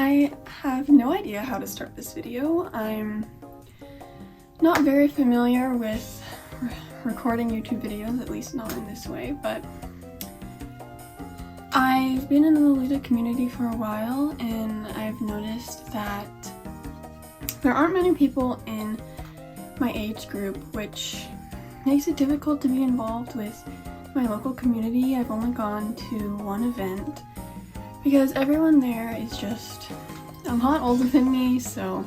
I have no idea how to start this video. I'm not very familiar with recording YouTube videos, at least not in this way, but I've been in the Lolita community for a while and I've noticed that there aren't many people in my age group, which makes it difficult to be involved with my local community. I've only gone to one event because everyone there is just a lot older than me, so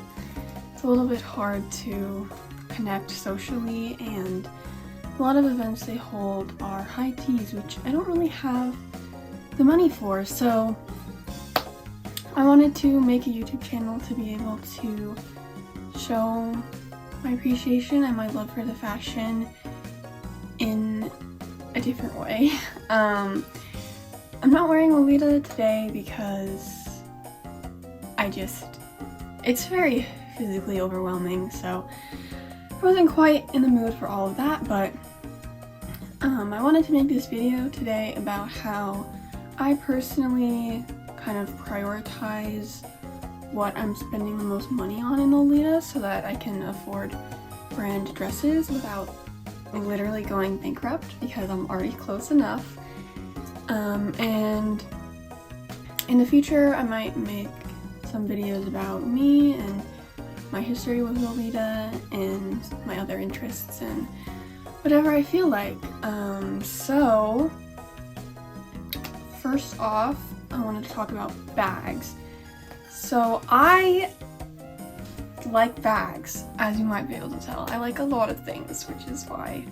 it's a little bit hard to connect socially, and a lot of events they hold are high teas, which I don't really have the money for, so I wanted to make a YouTube channel to be able to show my appreciation and my love for the fashion in a different way. I'm not wearing Lolita today because it's very physically overwhelming, so I wasn't quite in the mood for all of that, but I wanted to make this video today about how I personally kind of prioritize what I'm spending the most money on in Lolita so that I can afford brand dresses without literally going bankrupt, because I'm already close enough. And in the future I might make some videos about me and my history with Lolita and my other interests and whatever I feel like. So first off, I wanted to talk about bags. So I like bags, as you might be able to tell. I like a lot of things, which is why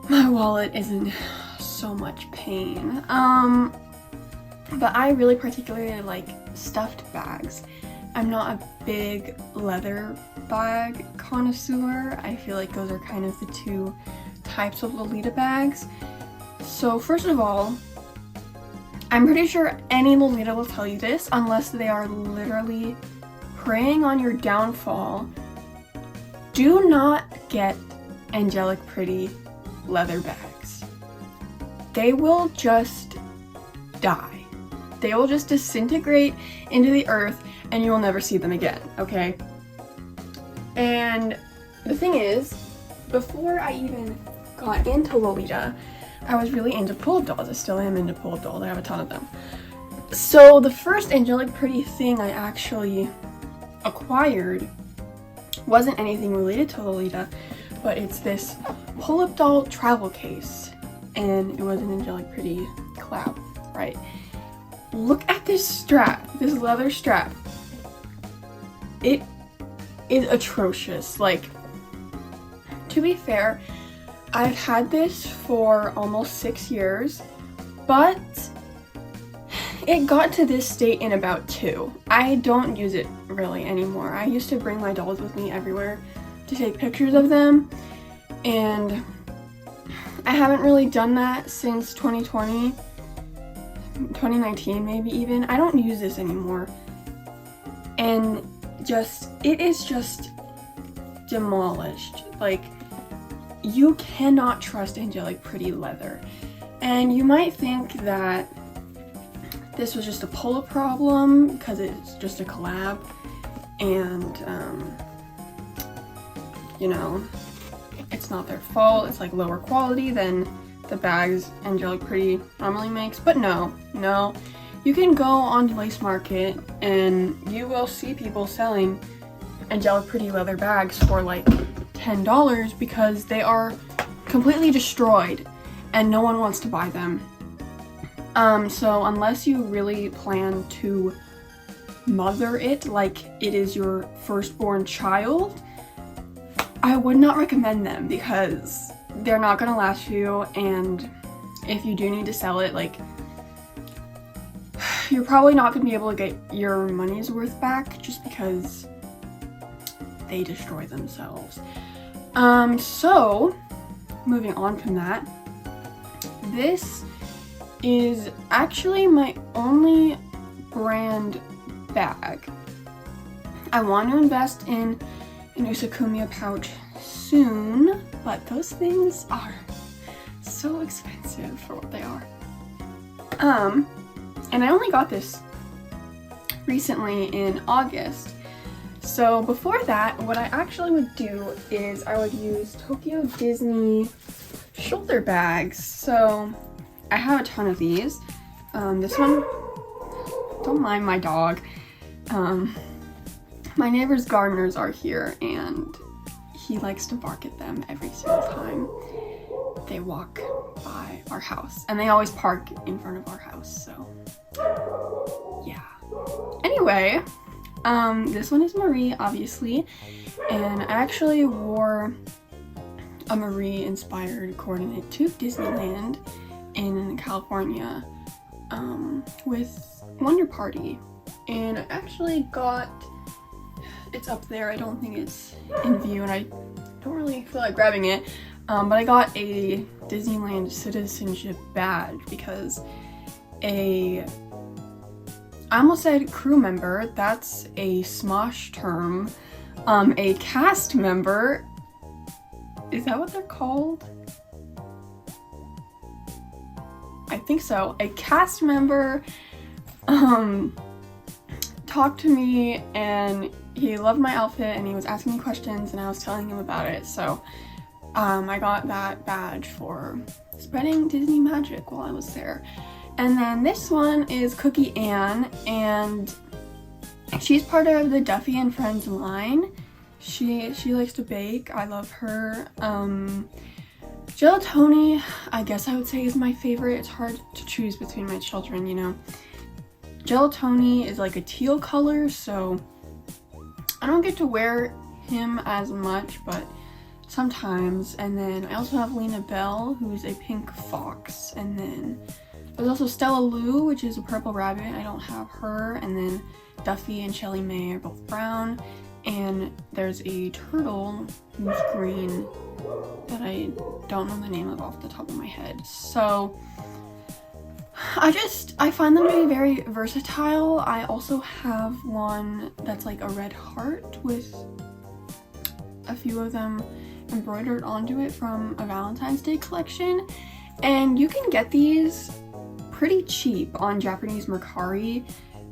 my wallet isn't so much pain. But I really particularly like stuffed bags. I'm not a big leather bag connoisseur. I feel like those are kind of the two types of Lolita bags. So first of all, I'm pretty sure any Lolita will tell you this, unless they are literally preying on your downfall. Do not get angelic pretty leather bags. They will just die. They will just disintegrate into the earth and you will never see them again, okay? And the thing is, before I even got into Lolita, I was really into pull-up dolls. I still am into pull-up dolls. I have a ton of them. So the first angelic pretty thing I actually acquired wasn't anything related to Lolita, but it's this pull-up doll travel case, and it was an angelic pretty collab, right? Look at this strap, this leather strap. It is atrocious. Like, to be fair, I've had this for almost 6 years, but it got to this state in about 2. I don't use it really anymore. I used to bring my dolls with me everywhere to take pictures of them, and I haven't really done that since 2020, 2019 maybe even. I don't use this anymore, and it is just demolished. Like, you cannot trust angelic pretty leather. And you might think that this was just a pull-up problem because it's just a collab, and you know, it's not their fault. It's like lower quality than the bags angelic pretty normally makes. But no, you can go on Lace Market and you will see people selling angelic pretty leather bags for like $10 because they are completely destroyed and no one wants to buy them. So unless you really plan to mother it like it is your firstborn child, I would not recommend them because they're not gonna last you, and if you do need to sell it, like, you're probably not gonna be able to get your money's worth back just because they destroy themselves. So moving on from that, this is actually my only brand bag. I want to invest in an Usakumia pouch soon, but those things are so expensive for what they are. And I only got this recently in August. So before that, what I actually would do is I would use Tokyo Disney shoulder bags. So I have a ton of these. This one, don't mind my dog. My neighbor's gardeners are here and he likes to bark at them every single time they walk by our house. And they always park in front of our house, so yeah. Anyway, this one is Marie, obviously, and I actually wore a Marie-inspired coordinate to Disneyland in California with Wonder Party, and I actually got, it's up there, I don't think it's in view, and I don't really feel like grabbing it, but I got a Disneyland citizenship badge because I almost said crew member, that's a Smosh term. A cast member, is that what they're called? I think so. A cast member talked to me and he loved my outfit and he was asking me questions and I was telling him about it. So I got that badge for spreading Disney magic while I was there. And then this one is Cookie Ann, and she's part of the Duffy and Friends line. She likes to bake. I love her. Gelatoni, I guess I would say, is my favorite. It's hard to choose between my children, you know. Gelatoni is like a teal color, so I don't get to wear him as much, but sometimes. And then I also have Lena Bell, who's a pink fox, and then there's also Stella Lou, which is a purple rabbit. I don't have her. And then Duffy and Shelly May are both brown. And there's a turtle who's green that I don't know the name of off the top of my head. So I find them to be very versatile. I also have one that's like a red heart with a few of them embroidered onto it from a Valentine's Day collection. And you can get these pretty cheap on Japanese Mercari.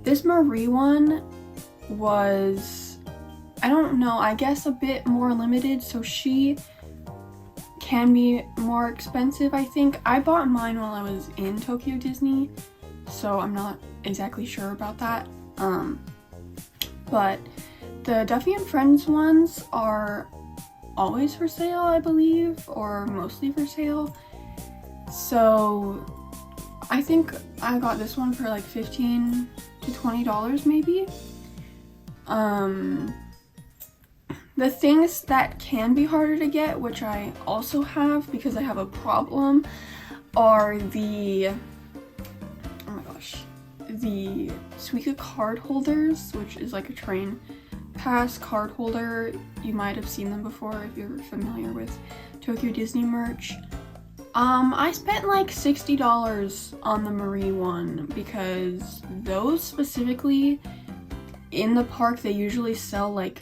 This Marie one was, I don't know, I guess a bit more limited, so she can be more expensive, I think. I bought mine while I was in Tokyo Disney, so I'm not exactly sure about that. But the Duffy and Friends ones are always for sale, I believe, or mostly for sale. So I think I got this one for like $15 to $20 maybe. The things that can be harder to get, which I also have because I have a problem, are the, oh my gosh, the Suica card holders, which is like a train pass card holder. You might have seen them before if you're familiar with Tokyo Disney merch. I spent like $60 on the Marie one because those specifically in the park, they usually sell like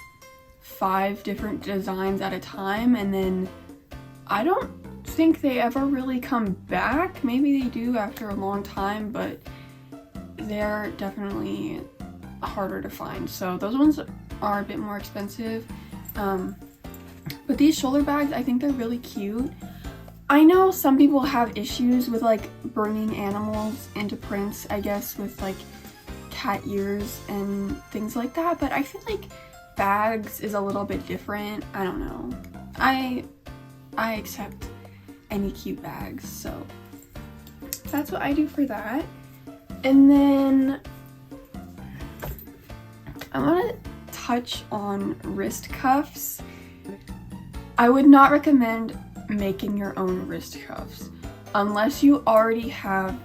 5 different designs at a time, and then I don't think they ever really come back. Maybe they do after a long time, but they're definitely harder to find. So those ones are a bit more expensive. But these shoulder bags, I think they're really cute. I know some people have issues with like bringing animals into prints, I guess, with like cat ears and things like that, but I feel like bags is a little bit different. I don't know. I accept any cute bags, so that's what I do for that. And then I want to touch on wrist cuffs. I would not recommend making your own wrist cuffs unless you already have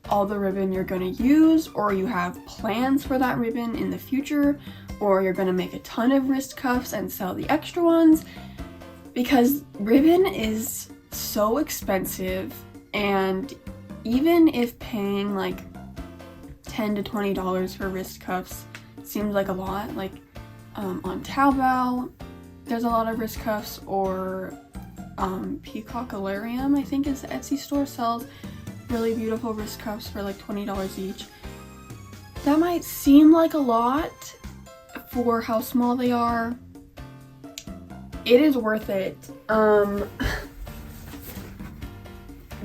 all the ribbon you're going to use, or you have plans for that ribbon in the future, or you're going to make a ton of wrist cuffs and sell the extra ones, because ribbon is so expensive. And even if paying like $10 to $20 for wrist cuffs seems like a lot, like on Taobao there's a lot of wrist cuffs, or Peacockalarium, I think is the Etsy store, sells really beautiful wrist cuffs for like $20 each. that might seem like a lot for how small they are. It is worth it.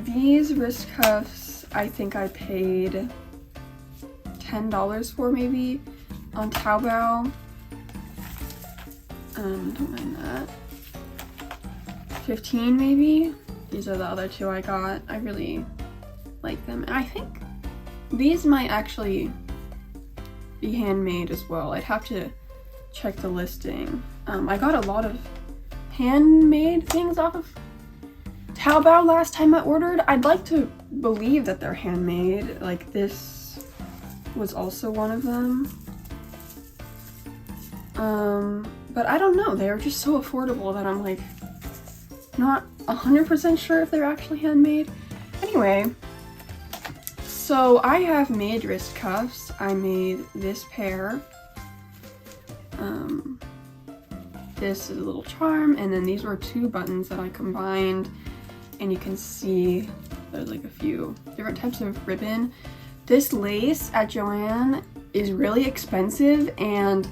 These wrist cuffs, I think I paid $10 for maybe on Taobao. Don't mind that. 15 maybe. These are the other two I got. I really like them. And I think these might actually be handmade as well. I'd have to check the listing. I got a lot of handmade things off of Taobao last time I ordered. I'd like to believe that they're handmade. Like this was also one of them. But I don't know. They are just so affordable that I'm like not 100% sure if they're actually handmade. Anyway, so I have made wrist cuffs. I made this pair. This is a little charm, and then these were two buttons that I combined, and you can see there's like a few different types of ribbon. This lace at Joann is really expensive, and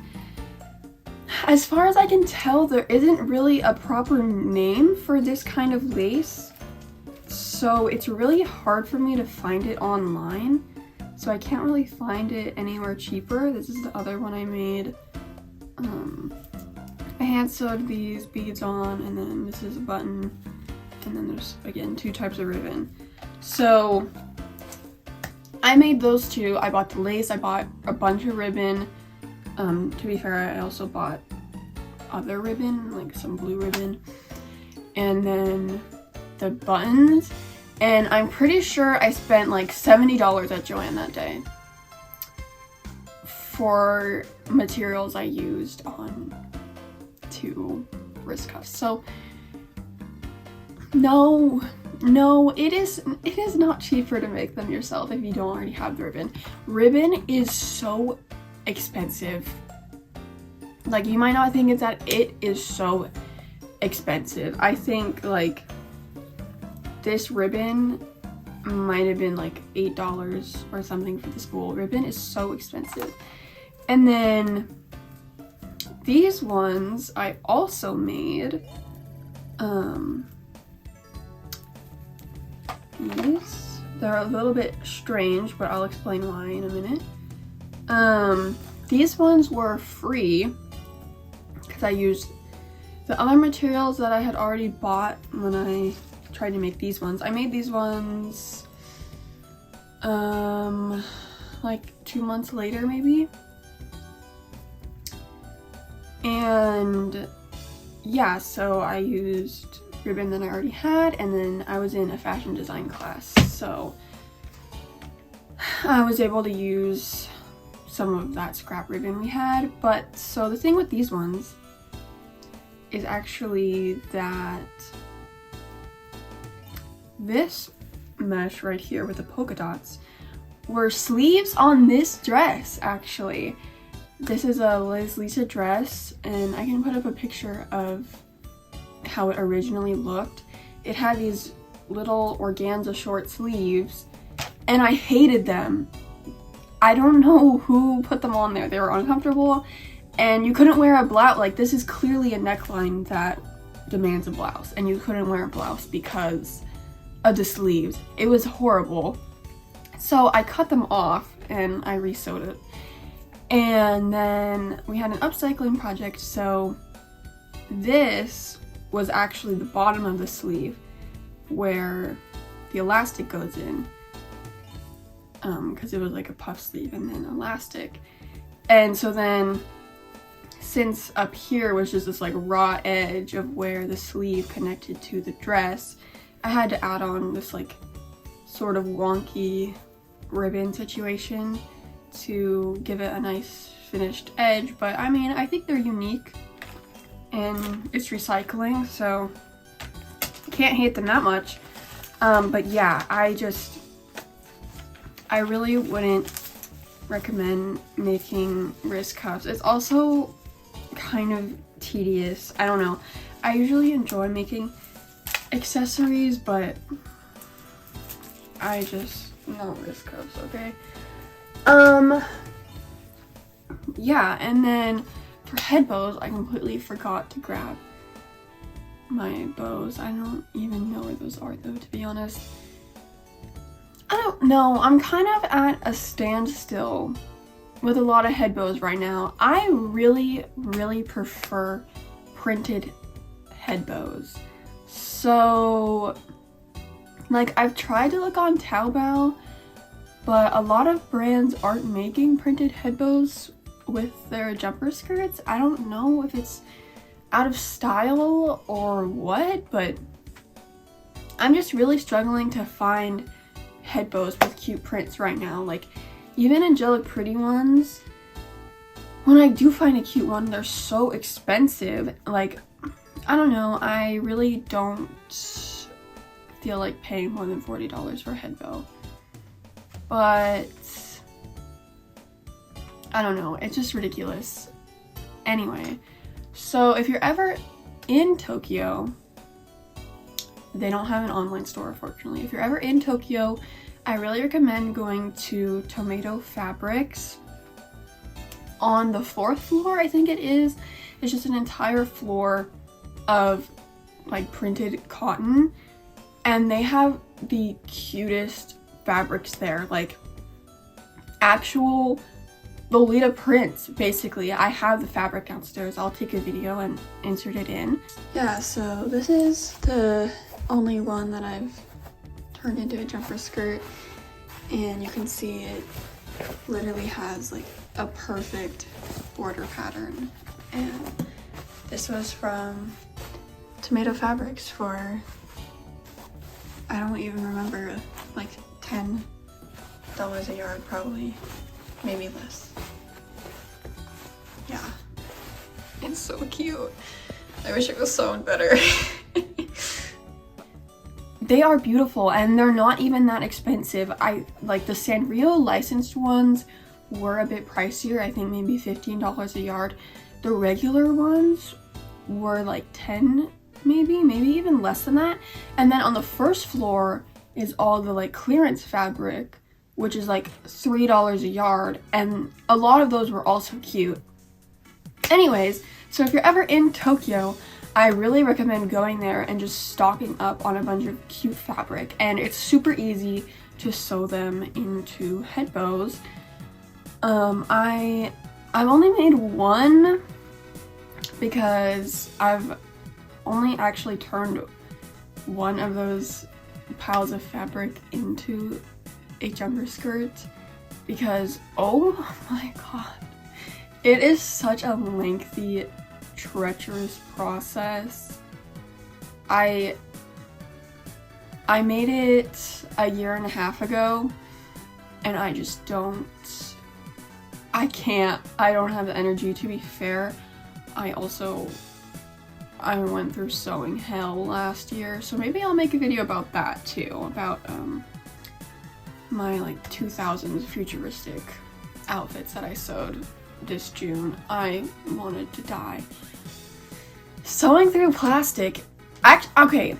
as far as I can tell, there isn't really a proper name for this kind of lace, so it's really hard for me to find it online, so I can't really find it anywhere cheaper. This is the other one I made. I hand sewed these beads on, and then this is a button, and then there's again two types of ribbon. So I made those two. I bought the lace, I bought a bunch of ribbon. To be fair, I also bought other ribbon, like some blue ribbon, and then the buttons, and I'm pretty sure I spent like $70 at Joann that day for materials I used on two wrist cuffs. So no, it is not cheaper to make them yourself if you don't already have the ribbon. Ribbon is so expensive. Like, you might not think it's that, it is so expensive. I think like this ribbon might have been like $8 or something for the spool. Ribbon is so expensive. And then these ones I also made. These, they're a little bit strange, but I'll explain why in a minute. These ones were free because I used the other materials that I had already bought when I tried to make these ones. I made these ones like 2 months later maybe. And yeah, so I used ribbon that I already had, and then I was in a fashion design class, so I was able to use some of that scrap ribbon we had. But so the thing with these ones is actually that this mesh right here with the polka dots were sleeves on this dress. Actually, this is a Liz Lisa dress, and I can put up a picture of how it originally looked. It had these little organza short sleeves, and I hated them. I don't know who put them on there. They were uncomfortable, and you couldn't wear a blouse. Like, this is clearly a neckline that demands a blouse, and you couldn't wear a blouse because of the sleeves. It was horrible. So I cut them off and I re-sewed it. And then we had an upcycling project, so this was actually the bottom of the sleeve where the elastic goes in, because it was like a puff sleeve and then elastic. And so then, since up here was just this like raw edge of where the sleeve connected to the dress, I had to add on this like sort of wonky ribbon situation to give it a nice finished edge. But I mean, I think they're unique and it's recycling, so can't hate them that much. But yeah, I really wouldn't recommend making wrist cuffs. It's also kind of tedious. I don't know. I usually enjoy making accessories, but I just, no wrist cuffs, okay? yeah, and then for head bows, I completely forgot to grab my bows. I don't even know where those are though, to be honest. I don't know, I'm kind of at a standstill with a lot of head bows right now. I really prefer printed head bows. So, like, I've tried to look on Taobao, but a lot of brands aren't making printed head bows with their jumper skirts. I don't know if it's out of style or what, but I'm just really struggling to find head bows with cute prints right now. Like, even angelic pretty ones, when I do find a cute one, they're so expensive. Like, I don't know, I really don't feel like paying more than $40 for a head bow. But I don't know, it's just ridiculous. Anyway, so if you're ever in Tokyo, they don't have an online store, unfortunately. If you're ever in Tokyo, I really recommend going to Tomato Fabrics. On the 4th floor, I think it is. It's just an entire floor of like printed cotton, and they have the cutest fabrics there, like actual Lolita prints, basically. I have the fabric downstairs. I'll take a video and insert it in. Yeah, so this is the only one that I've turned into a jumper skirt, and you can see it literally has like a perfect border pattern. And this was from Tomato Fabrics for, I don't even remember, like $10 a yard probably, maybe less. Yeah, it's so cute. I wish it was sewn better. They are beautiful and they're not even that expensive. I like the Sanrio licensed ones were a bit pricier, I think maybe $15 a yard. The regular ones were like 10, maybe even less than that. And then on the 1st floor is all the like clearance fabric, which is like $3 a yard, and a lot of those were also cute. Anyways, so if you're ever in Tokyo, I really recommend going there and just stocking up on a bunch of cute fabric, and it's super easy to sew them into head bows. I've only made one because I've only actually turned one of those piles of fabric into a jumper skirt because, oh my god, it is such a lengthy, treacherous process. I made it a year and a half ago, and I just don't have the energy, to be fair. I went through sewing hell last year, so maybe I'll make a video about that too, about my like 2000s futuristic outfits that I sewed this June. I wanted to die. Sewing through plastic, okay,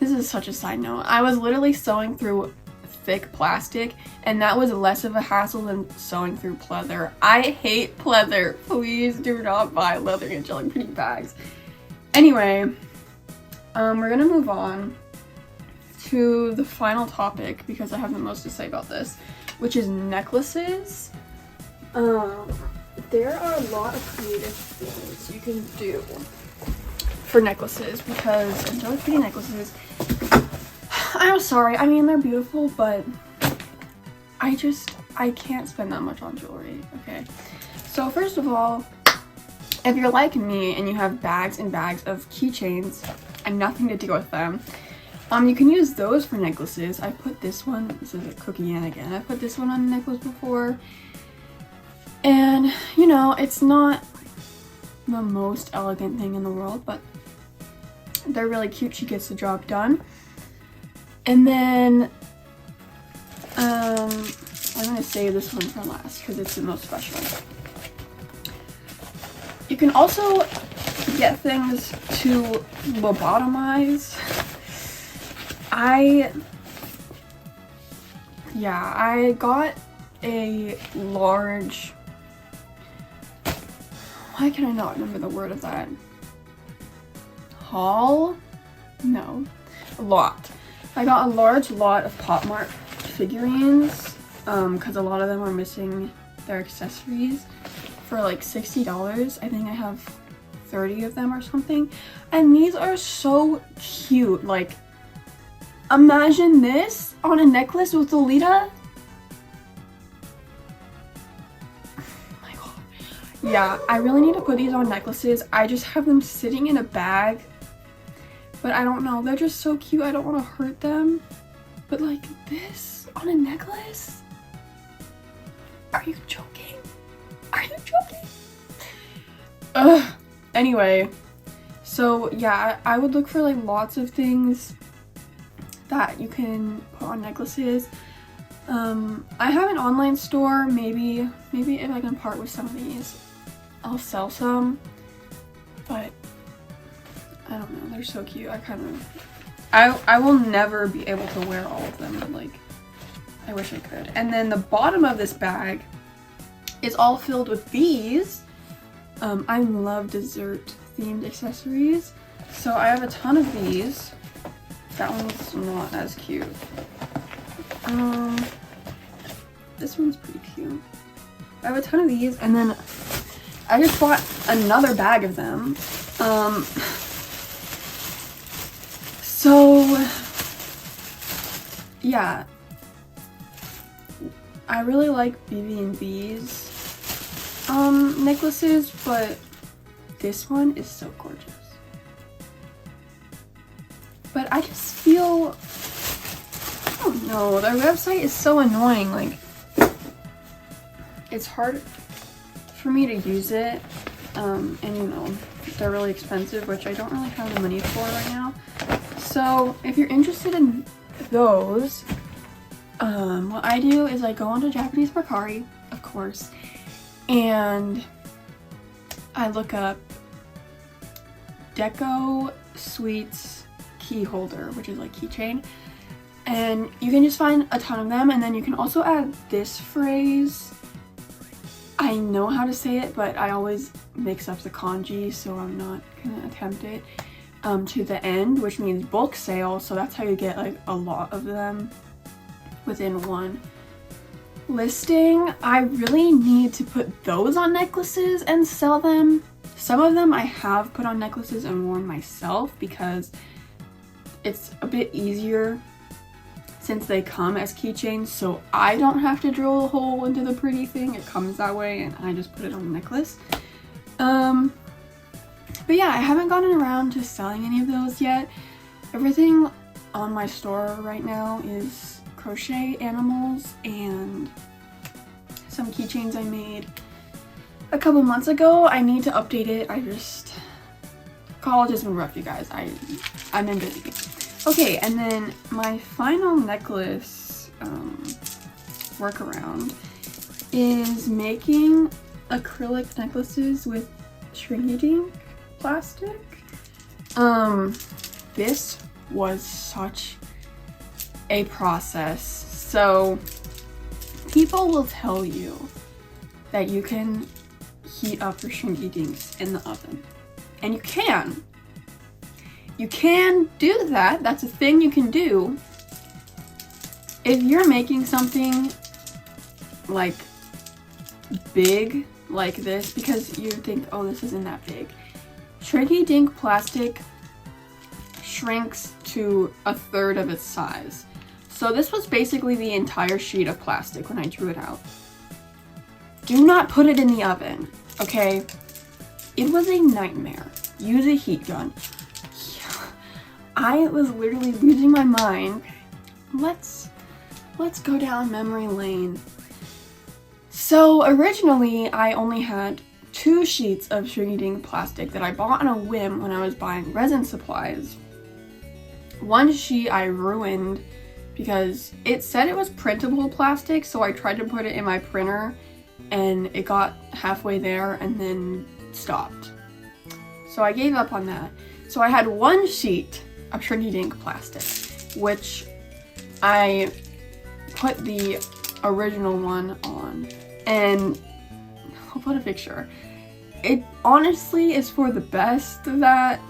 this is such a side note. I was literally sewing through thick plastic, and that was less of a hassle than sewing through pleather. I hate pleather. Please do not buy leather angelic pretty bags. Anyway, we're gonna move on to the final topic because I have the most to say about this, which is necklaces. There are a lot of creative things you can do for necklaces because angelic pretty necklaces, I'm sorry, I mean they're beautiful, but I can't spend that much on jewelry, okay? So first of all, if you're like me and you have bags and bags of keychains and nothing to do with them, you can use those for necklaces. I put this one, this is a cookie in again, I put this one on a necklace before, and you know, it's not the most elegant thing in the world, but they're really cute. She gets the job done. And then I'm gonna save this one for last because it's the most special. You can also get things to lobotomize. I got a large Why can I not remember the word of that? Haul? No. A lot. I got a large lot of Pop Mart figurines because a lot of them are missing their accessories for like $60. I think I have 30 of them or something. And these are so cute. Like, imagine this on a necklace with Lolita. Yeah, I really need to put these on necklaces. I just have them sitting in a bag. But I don't know, they're just so cute. I don't want to hurt them. But like this on a necklace? Are you joking? Are you joking? Ugh. Anyway, so yeah, I would look for like lots of things that you can put on necklaces. I have an online store. Maybe if I can part with some of these, I'll sell some, but I don't know, they're so cute. I will never be able to wear all of them, but like, I wish I could. And then the bottom of this bag is all filled with these. I love dessert themed accessories, so I have a ton of these. That one's not as cute. This one's pretty cute. I have a ton of these, and then I just bought another bag of them. So yeah, I really like BB&B's necklaces, but this one is so gorgeous. But I just feel, I don't know, their website is so annoying. Like, it's hard for me to use it, and you know, they're really expensive, which I don't really have the money for right now. So if you're interested in those, what I do is I go onto Japanese Mercari, of course, and I look up Deco Sweets key holder, which is like keychain, and you can just find a ton of them. And then you can also add this phrase. I know how to say it, but I always mix up the kanji, so I'm not gonna attempt it. To the end, which means bulk sale, so that's how you get like a lot of them within one listing. I really need to put those on necklaces and sell them. Some of them I have put on necklaces and worn myself because it's a bit easier since they come as keychains, so I don't have to drill a hole into the pretty thing. It comes that way and I just put it on the necklace. But yeah, I haven't gotten around to selling any of those yet. Everything on my store right now is crochet animals and some keychains I made a couple months ago. I need to update it. College has been rough, you guys. I've been busy. Okay, and then my final necklace workaround is making acrylic necklaces with shrinky dink plastic. This was such a process. So people will tell you that you can heat up your shrinky dinks in the oven, and you can do that. That's a thing you can do if you're making something like big like this, because you think, oh, this isn't that big. Shrinky dink plastic shrinks to 1/3 of its size. So this was basically the entire sheet of plastic when I drew it out. Do not put it in the oven, okay? It was a nightmare. Use a heat gun. I was literally losing my mind. Let's go down memory lane. So originally I only had 2 sheets of shrinky dink plastic that I bought on a whim when I was buying resin supplies. One sheet I ruined because it said it was printable plastic, so I tried to put it in my printer and it got halfway there and then stopped. So I gave up on that. So I had 1 sheet of shrinky dink plastic, which I put the original one on, and I'll put a picture. it honestly is for the best that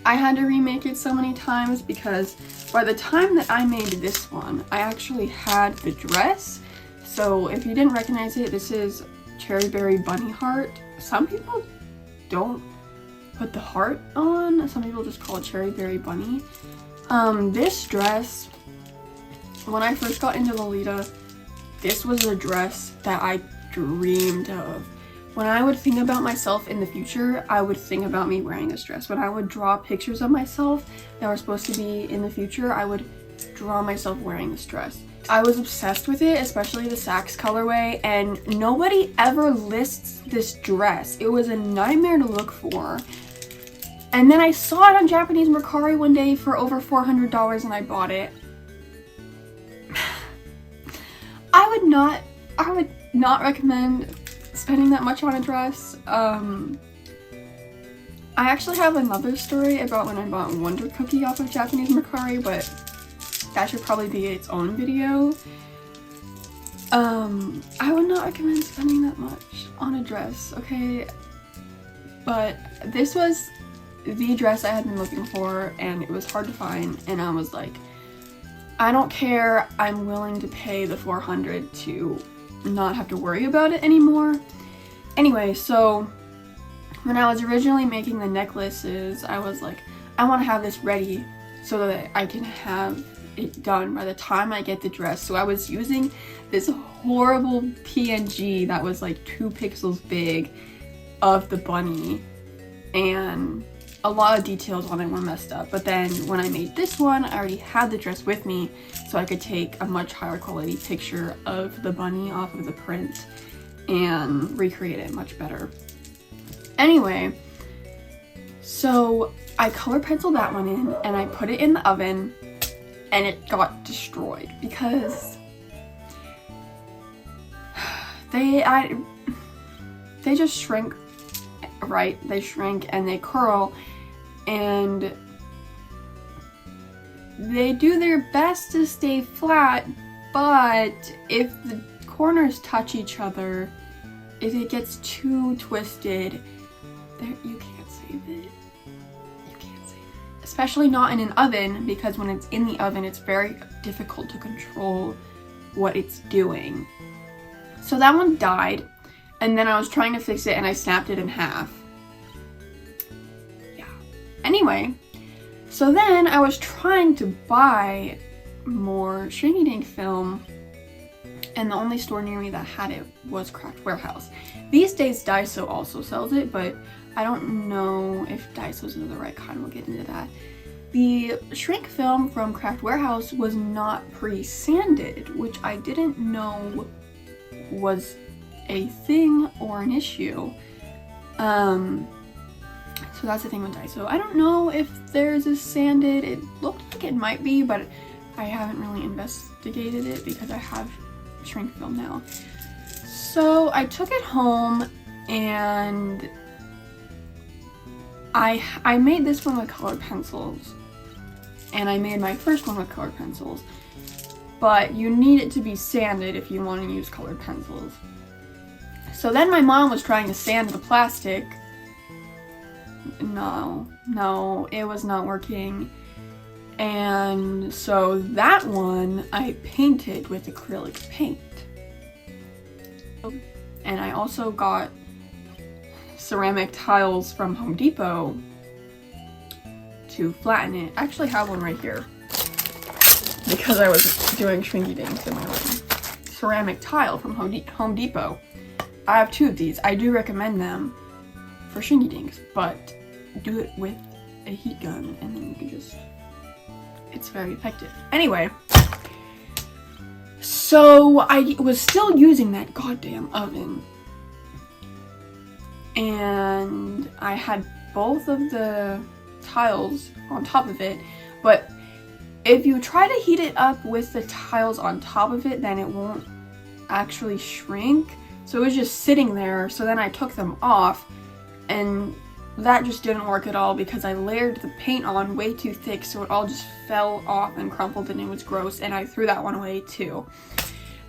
I had to remake it so many times, because by the time that I made this one, I actually had the dress. So if you didn't recognize it, this is Cherry Berry Bunny Heart. Some people don't put the heart on. Some people just call it Cherry Berry Bunny. This dress, when I first got into Lolita, this was a dress that I dreamed of. When I would think about myself in the future, I would think about me wearing this dress. When I would draw pictures of myself that were supposed to be in the future, I would draw myself wearing this dress. I was obsessed with it, especially the Saks colorway, and nobody ever lists this dress. It was a nightmare to look for. And then I saw it on Japanese Mercari one day for over $400 and I bought it. I would not recommend spending that much on a dress. I actually have another story about when I bought Wonder Cookie off of Japanese Mercari, but that should probably be its own video. I would not recommend spending that much on a dress, okay? But this was the dress I had been looking for, and it was hard to find, and I was like, I don't care, I'm willing to pay the $400 to not have to worry about it anymore. Anyway, so when I was originally making the necklaces, I was like, I want to have this ready so that I can have it done by the time I get the dress. So I was using this horrible PNG that was like 2 pixels big of the bunny, and a lot of details on it were messed up. But then when I made this one, I already had the dress with me, so I could take a much higher quality picture of the bunny off of the print and recreate it much better. Anyway, so I color penciled that one in and I put it in the oven, and it got destroyed because they just shrink, right? They shrink and they curl, and they do their best to stay flat, but if the corners touch each other, if it gets too twisted, you can't save it. You can't save it. Especially not in an oven, because when it's in the oven, it's very difficult to control what it's doing. So that one died, and then I was trying to fix it and I snapped it in half. Yeah. Anyway, so then I was trying to buy more Shrinky Dink film, and the only store near me that had it was Craft Warehouse. These days Daiso also sells it, but I don't know if Daiso's is the right kind. We'll get into that. The shrink film from Craft Warehouse was not pre-sanded, which I didn't know was a thing or an issue. So that's the thing with Daiso. I don't know if there's a sanded. It looked like it might be, but I haven't really investigated it because I have shrink film now. So I took it home and I made this one with colored pencils, and I made my first one with colored pencils, but you need it to be sanded if you want to use colored pencils. So then my mom was trying to sand the plastic. No, it was not working. And so that one I painted with acrylic paint. And I also got ceramic tiles from Home Depot to flatten it. I actually have one right here because I was doing Shrinky Dinks in my room. Ceramic tile from Home Depot. I have 2 of these. I do recommend them for Shrinky Dinks, but do it with a heat gun and then you can just, it's very effective. Anyway, so I was still using that goddamn oven, and I had both of the tiles on top of it, but if you try to heat it up with the tiles on top of it, then it won't actually shrink. So it was just sitting there, so then I took them off, and that just didn't work at all because I layered the paint on way too thick, so it all just fell off and crumpled and it was gross, and I threw that one away too.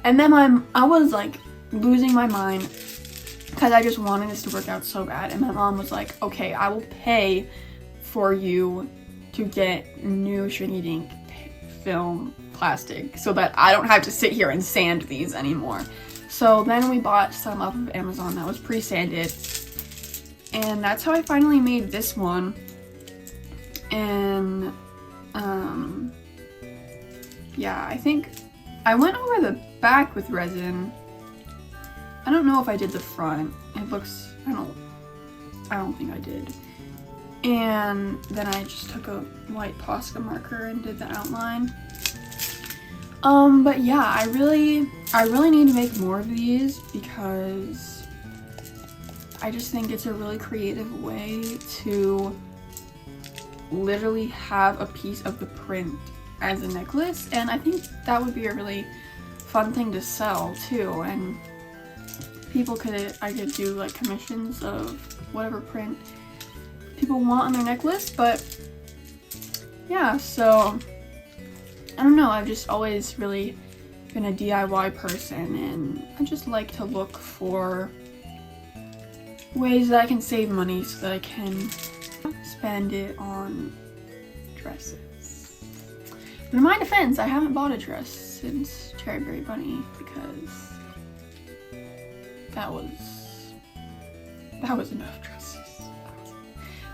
And then I was like losing my mind because I just wanted this to work out so bad. And my mom was like, okay, I will pay for you to get new Shrinky Dink film plastic so that I don't have to sit here and sand these anymore. So then we bought some off of Amazon that was pre-sanded, and that's how I finally made this one. And yeah, I think I went over the back with resin. I don't know if I did the front. It looks, I don't think I did. And then I just took a white Posca marker and did the outline. But yeah, I really need to make more of these because I just think it's a really creative way to literally have a piece of the print as a necklace, and I think that would be a really fun thing to sell too. And I could do like commissions of whatever print people want on their necklace. But yeah, so I don't know, I've just always really been a DIY person, and I just like to look for ways that I can save money so that I can spend it on dresses. But in my defense, I haven't bought a dress since Cherryberry Bunny because that was enough dresses.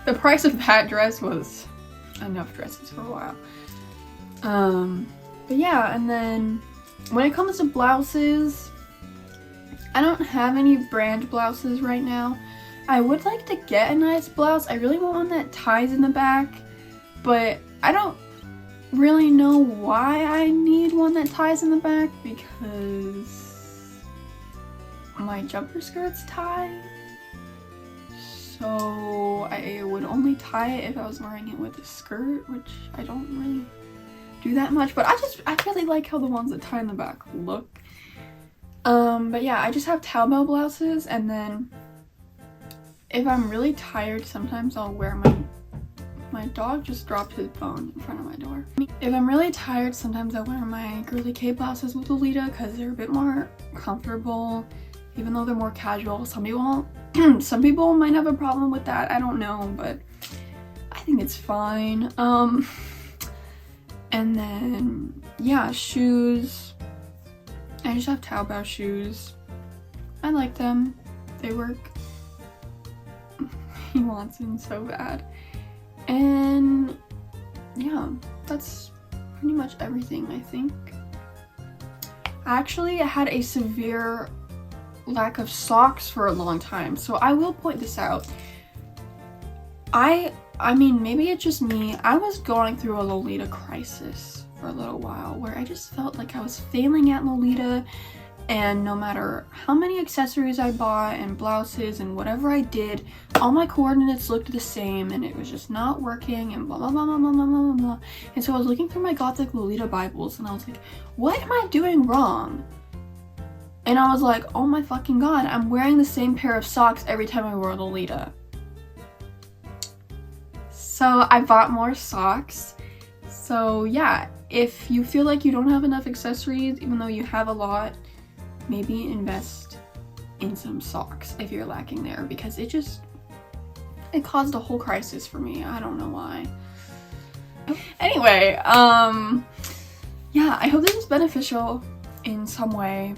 The price of that dress was enough dresses for a while. But yeah, and then when it comes to blouses, I don't have any brand blouses right now. I would like to get a nice blouse. I really want one that ties in the back, but I don't really know why I need one that ties in the back because my jumper skirts tie. So I would only tie it if I was wearing it with a skirt, which I don't really do that much, but I really like how the ones that tie in the back look. But yeah, I just have towel blouses, and then if I'm really tired, sometimes I'll wear my dog just dropped his bone in front of my door. If I'm really tired, sometimes I wear my girly K blouses with Lolita because they're a bit more comfortable, even though they're more casual. Some people might have a problem with that, I don't know, but I think it's fine. And then yeah, shoes. I just have Taobao shoes. I like them. They work. He wants them so bad. And yeah, that's pretty much everything, I think. Actually, I had a severe lack of socks for a long time, so I will point this out. I mean, maybe it's just me. I was going through a Lolita crisis for a little while where I just felt like I was failing at Lolita, and no matter how many accessories I bought and blouses and whatever I did, all my coordinates looked the same and it was just not working and blah blah blah blah blah blah blah blah. And so I was looking through my Gothic Lolita Bibles and I was like, what am I doing wrong? And I was like, oh my fucking god, I'm wearing the same pair of socks every time I wear Lolita. So I bought more socks. So yeah, if you feel like you don't have enough accessories, even though you have a lot, maybe invest in some socks if you're lacking there, because it caused a whole crisis for me. I don't know why. Anyway, yeah, I hope this is beneficial in some way.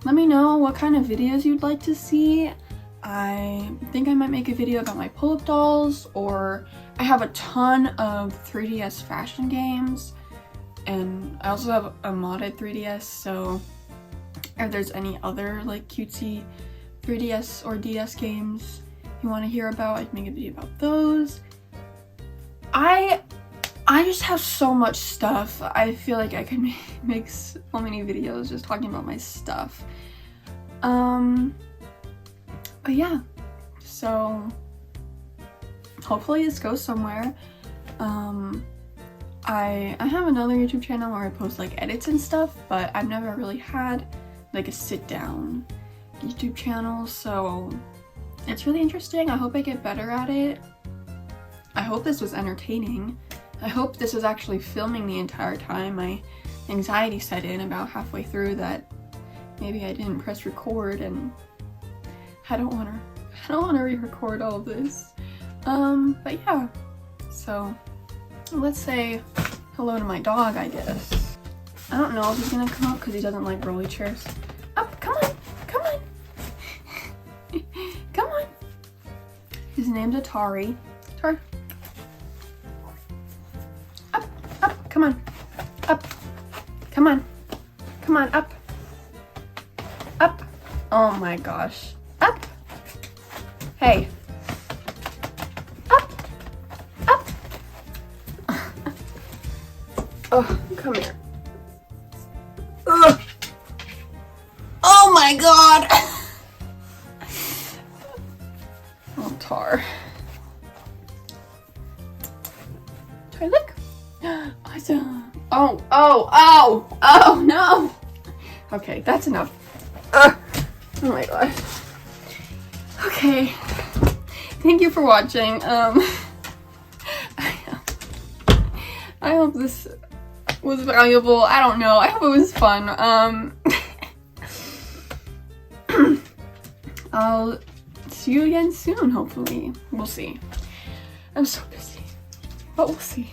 Let me know what kind of videos you'd like to see. I think I might make a video about my pull-up dolls, or I have a ton of 3DS fashion games, and I also have a modded 3DS, so if there's any other like cutesy 3DS or DS games you want to hear about, I can make a video about those. I just have so much stuff. I feel like I could make so many videos just talking about my stuff. But yeah, so hopefully this goes somewhere. I have another YouTube channel where I post like edits and stuff, but I've never really had like a sit-down YouTube channel, so it's really interesting. I hope I get better at it. I hope this was entertaining. I hope this was actually filming the entire time. My anxiety set in about halfway through that maybe I didn't press record and I don't wanna re-record all of this. But yeah. So let's say hello to my dog, I guess. I don't know if he's gonna come up because he doesn't like rolly chairs. Up, come on, come on. Come on. His name's Atari. Atari. Up, up, come on. Up. Come on. Come on, up. Up. Oh my gosh. Up. Hey. Up. Up. Oh, come here. Ugh. Oh my god. Oh, Tar. Tar, look. Awesome. Oh no. Okay, that's enough. Oh my gosh. Okay. Thank you for watching. I hope this was valuable. I don't know. I hope it was fun. I'll see you again soon, hopefully. We'll see. I'm so busy, but we'll see.